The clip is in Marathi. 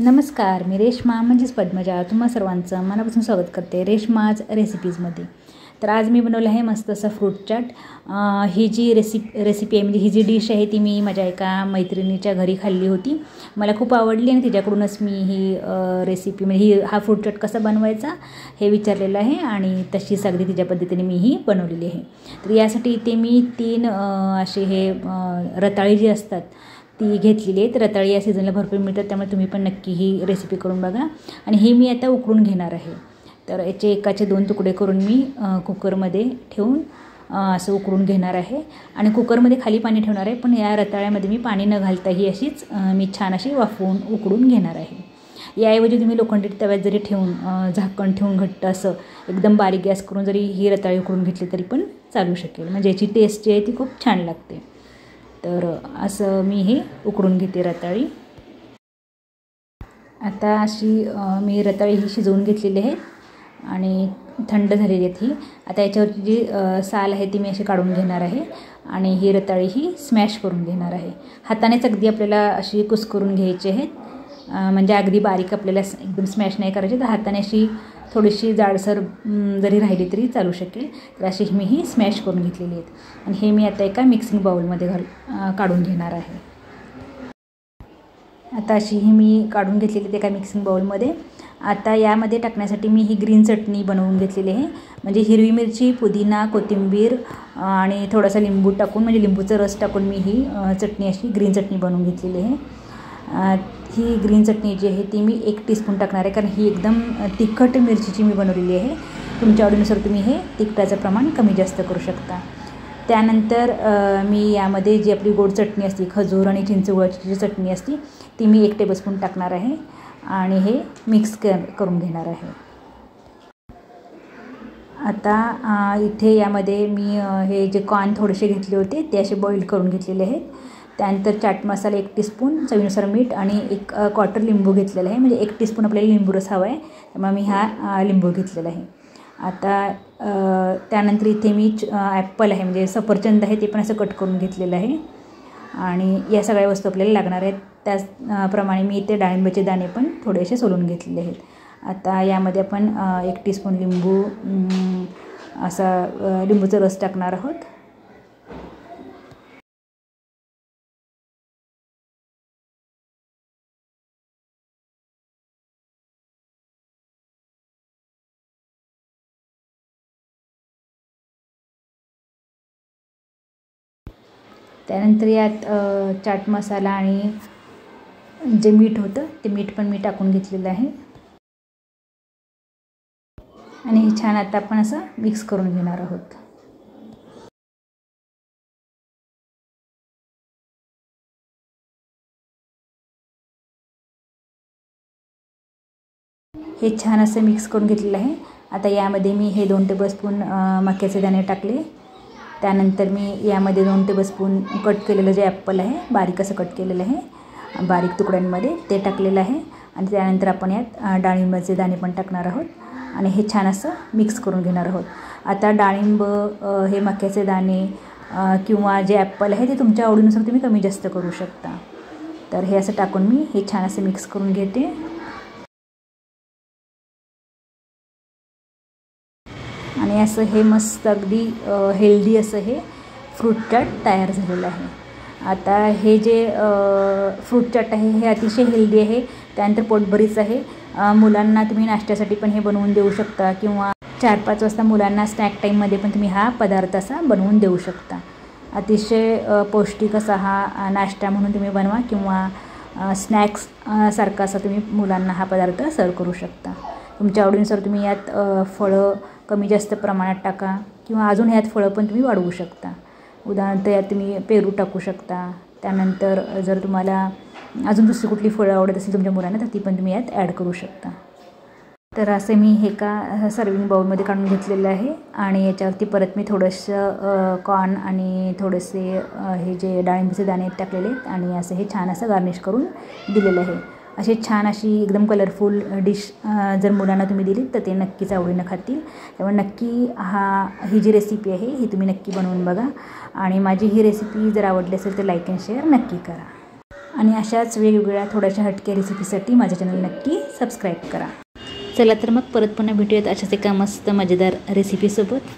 नमस्कार, मी रेश्मा म्हणजेच पद्मजा तुम्हा सर्वांचं मनापासून स्वागत करते रेश्माज रेसिपीजमध्ये. तर आज मी बनवलं आहे मस्त असं फ्रूट चाट. ही जी रेसिपी आहे म्हणजे ही जी डिश आहे ती मी माझ्या एका मैत्रिणीच्या घरी खाल्ली होती. मला खूप आवडली आणि तिच्याकडूनच मी ही रेसिपी म्हणजे हा फ्रूट चाट कसा बनवायचा हे विचारलेलं आहे आणि तशीच अगदी तिच्या पद्धतीने मी ही बनवलेली आहे. तर यासाठी इथे मी 3 असे हे रताळी जी असतात ती घेतलेली आहे. तर रताळी या सीझनला भरपूर मिळतात, त्यामुळे तुम्ही पण नक्की ही रेसिपी करून बघा. आणि ही मी आता उकळून घेणार आहे. तर याचे एकाचे 2 तुकडे करून मी कुकरमध्ये ठेवून असं उकळून घेणार आहे. आणि कुकरमध्ये खाली पाणी ठेवणार आहे, पण या रताळ्यामध्ये मी पाणी न घालता ही अशीच मी छान अशी वाफवून उकळून घेणार आहे. याऐवजी तुम्ही लोखंडी तव्यात जरी ठेवून झाकण ठेवून घट्ट असं एकदम बारीक गॅस करून जरी ही रताळी उकळून घेतली तरी पण चालू शकेल. म्हणजे याची टेस्ट जी आहे ती खूप छान लागते. तर असं मी हे उकळून घेते रताळी. आता अशी मी रताळी ही शिजवून घेतलेली आहे आणि थंड झालेली आहेत ही. आता याच्यावरची जी साल आहे ती मी अशी काढून घेणार आहे आणि ही रताळी ही स्मॅश करून घेणार आहे. हातानेच अगदी आपल्याला अशी कुस्करून घ्यायची आहेत, म्हणजे अगदी बारीक आपल्याला एकदम स्मॅश नाही करायची. तर हाताने अशी थोडीशी जाडसर जरी राहिली तरी चालू शकेल. तर अशी मी ही स्मॅश करून घेतलेली आहेत आणि हे मी आता एका मिक्सिंग बाउलमध्ये काढून घेणार आहे. आता अशी ही मी काढून घेतलेली आहे एका मिक्सिंग बाउलमध्ये. आता यामध्ये टाकण्यासाठी मी ही ग्रीन चटणी बनवून घेतलेली आहे. म्हणजे हिरवी मिरची, पुदिना, कोथिंबीर आणि थोडासा लिंबू टाकून म्हणजे लिंबूचा रस टाकून मी ही चटणी अशी ग्रीन चटणी बनवून घेतलेली आहे. ही ग्रीन चटणी जी आहे ती मी 1 टीस्पून टाकणार आहे, कारण ही एकदम तिखट मिरचीची मी बनवलेली आहे. तुमच्या आवडीनुसार तुम्ही हे तिखटाचं प्रमाण कमी जास्त करू शकता. त्यानंतर मी यामध्ये जी आपली गोड चटणी असते, खजूर आणि चिंचगुळाची जी चटणी असते ती मी 1 टेबलस्पून टाकणार आहे आणि हे मिक्स करून घेणार आहे. आता इथे यामध्ये मी हे जे कॉर्न थोडेसे घेतले होते ते असे बॉईल करून घेतलेले आहेत. त्यानंतर चाट मसाला 1 टीस्पून, चवीनुसार मीठ आणि 1/4 लिंबू घेतलेला आहे. म्हणजे 1 टीस्पून आपल्याला लिंबू रस हवा आहे, त्यामुळे मी हा लिंबू घेतलेला आहे. आता त्यानंतर इथे मी ॲपल आहे म्हणजे सफरचंद आहे ते पण असं कट करून घेतलेलं आहे आणि या सगळ्या वस्तू आपल्याला लागणार आहेत. त्याचप्रमाणे मी इथे डाळिंबाचे दाणे पण थोडेसे सोलून घेतलेले आहेत. आता यामध्ये आपण 1 टीस्पून लिंबू असा लिंबूचा रस टाकणार आहोत. त्यानंतर यात चाट मसाला आणि जे मीठ होतं ते मीठ पण मी टाकून घेतलेलं आहे आणि हे छान आता आपण असं मिक्स करून घेणार आहोत. हे छान असं मिक्स करून घेतलेलं आहे. आता यामध्ये मी हे 2 टेबलस्पून मक्याचे दाणे टाकले. त्यानंतर मी यामध्ये 2 टेबलस्पून कट केलेलं जे ॲपल आहे बारीक असं कट केलेलं आहे बारीक तुकड्यांमध्ये ते टाकलेलं आहे. आणि त्यानंतर आपण यात डाळिंबाचे दाणे पण टाकणार आहोत आणि हे छान असं मिक्स करून घेणार आहोत. आता डाळिंब, हे मक्याचे दाणे किंवा जे ॲपल आहे ते तुमच्या आवडीनुसार तुम्ही कमी जास्त करू शकता. तर हे असं टाकून मी हे छान असं मिक्स करून घेते आणि असं हे मस्त अगदी हेल्दी असं हे फ्रूट चाट तयार झालेलं आहे. आता हे जे फ्रूट चाट आहे हे अतिशय हेल्दी आहे, त्यानंतर पोटभरीच आहे. मुलांना तुम्ही नाश्त्यासाठी पण हे बनवून देऊ शकता किंवा 4-5 वाजता मुलांना स्नॅक टाईममध्ये पण तुम्ही हा पदार्थ असा बनवून देऊ शकता. अतिशय पौष्टिक असा हा नाश्ता म्हणून तुम्ही बनवा किंवा स्नॅक्स सारखा असा तुम्ही मुलांना हा पदार्थ सर्व करू शकता. तुमच्या आवडीनुसार तुम्ही यात फळं कमी जास्त प्रमाणात टाका किंवा अजून ह्यात फळं पण तुम्ही वाढवू शकता. उदाहरणार्थ यात तुम्ही पेरू टाकू शकता. त्यानंतर जर तुम्हाला अजून दुसरी कुठली फळं आवडत असेल तुमच्या मुलांना तर ती पण तुम्ही यात ॲड करू शकता. तर असं मी हे एका सर्विंग बाउलमध्ये काढून घेतलेलं आहे आणि याच्यावरती परत मी थोडंसं कॉर्न आणि थोडेसे हे जे डाळिंबाचे दाणे टाकलेले आहेत आणि असं हे छान असं गार्निश करून दिलेलं आहे. अशी छान अशी एकदम कलरफुल डिश जर मुलांना तुम्ही दिली तर ते नक्कीच आवडीनं खातील. त्यामुळे नक्की ही जी रेसिपी आहे ही तुम्ही नक्की बनवून बघा आणि माझी ही रेसिपी जर आवडली असेल तर लाईक अँड शेअर नक्की करा. आणि अशाच वेगवेगळ्या थोड्याशा हटके रेसिपीसाठी माझ्या चॅनल नक्की सबस्क्राईब करा. चला तर मग परत पुन्हा भेटूयात अशाच एका मस्त मजेदार रेसिपीसोबत.